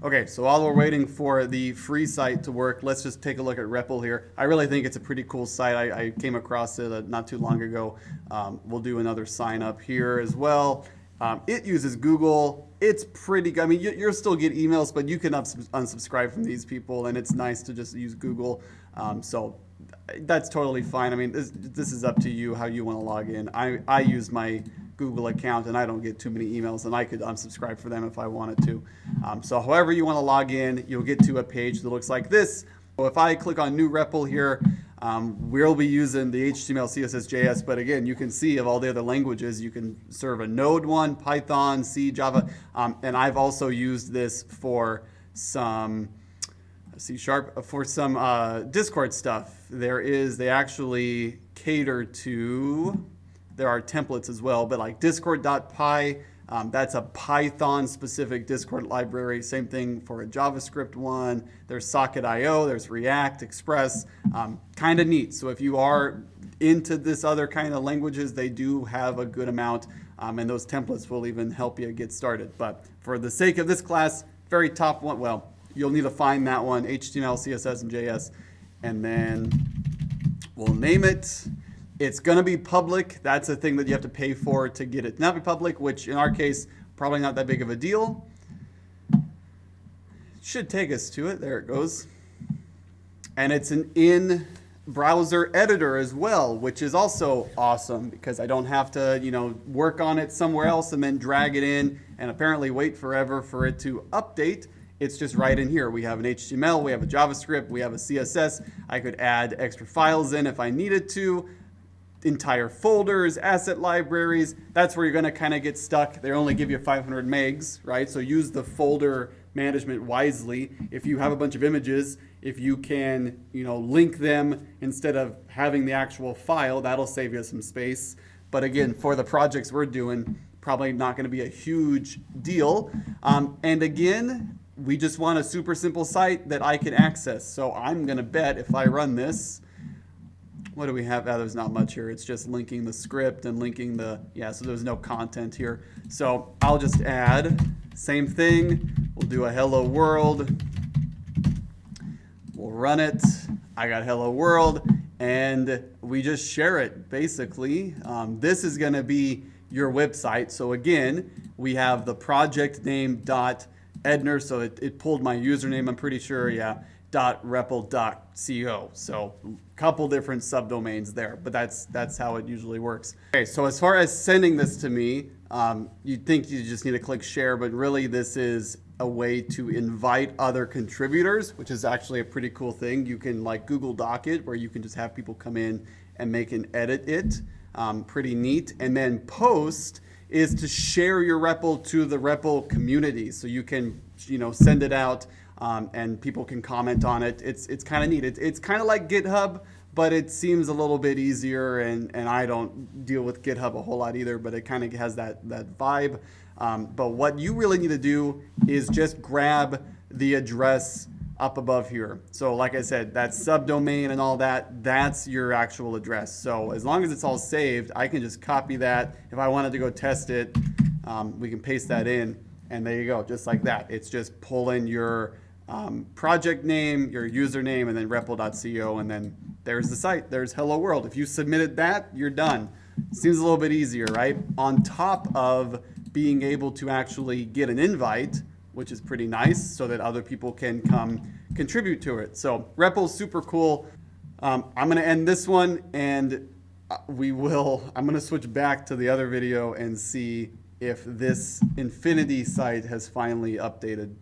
Okay, so while we're waiting for the free site to work, let's just take a look at Repl here. I really think it's a pretty cool site. I came across it not too long ago. We'll do another sign up here as well. It uses Google. It's pretty good. I mean, you'll still get emails, but you can unsubscribe from these people, and it's nice to just use Google. So that's totally fine. I mean, this is up to you how you want to log in. I use my Google account, and I don't get too many emails, and I could unsubscribe for them if I wanted to. So however you want to log in, you'll get to a page that looks like this. So if I click on New Repl here, we'll be using the HTML, CSS, JS, but again, you can see of all the other languages, you can serve a Node one, Python, C, Java, and I've also used this for some C# for some Discord stuff. They actually cater to, there are templates as well, but like discord.py, that's a Python specific Discord library. Same thing for a JavaScript one. There's Socket.io, there's React, Express, kind of neat. So if you are into this other kind of languages, they do have a good amount, and those templates will even help you get started. But for the sake of this class, very top one, well, you'll need to find that one, HTML, CSS, and JS, and then we'll name it. It's going to be public. That's a thing that you have to pay for to get it not be public, which in our case, probably not that big of a deal. Should take us to it. There it goes. And it's an in-browser editor as well, which is also awesome because I don't have to, work on it somewhere else and then drag it in and apparently wait forever for it to update. It's just right in here. We have an HTML, we have a JavaScript, we have a CSS. I could add extra files in if I needed to. Entire folders, asset libraries. That's where you're going to kind of get stuck. They only give you 500 megs, right? So use the folder management wisely. If you have a bunch of images, if you can, link them instead of having the actual file, that'll save you some space. But again, for the projects we're doing, probably not going to be a huge deal. And again, we just want a super simple site that I can access. So I'm going to bet if I run this, what do we have? There's not much here. It's just linking the script and linking so there's no content here. So I'll just add, same thing. We'll do a hello world. We'll run it. I got hello world, and we just share it, basically. This is going to be your website. So again, we have the project name .edner, so it pulled my username, I'm pretty sure, .repl.co. So a couple different subdomains there, but that's how it usually works. Okay, so as far as sending this to me, you'd think you just need to click share, but really this is a way to invite other contributors, which is actually a pretty cool thing. You can like Google Doc it, where you can just have people come in and make and edit it. Pretty neat. And then post is to share your REPL to the REPL community. So you can, send it out and people can comment on it. It's kind of neat. It's kind of like GitHub, but it seems a little bit easier, and I don't deal with GitHub a whole lot either, but it kind of has that vibe. But what you really need to do is just grab the address up above here. So like I said, that subdomain and all that, that's your actual address. So as long as it's all saved, I can just copy that. If I wanted to go test it, we can paste that in, and there you go, just like that. It's just pulling your project name, your username, and then repl.co, and then there's the site. There's hello world. If you submitted that, you're done. Seems a little bit easier, right? On top of being able to actually get an invite, which is pretty nice, so that other people can come contribute to it. So REPL's super cool. I'm going to end this one, and I'm going to switch back to the other video and see if this Infinity site has finally updated.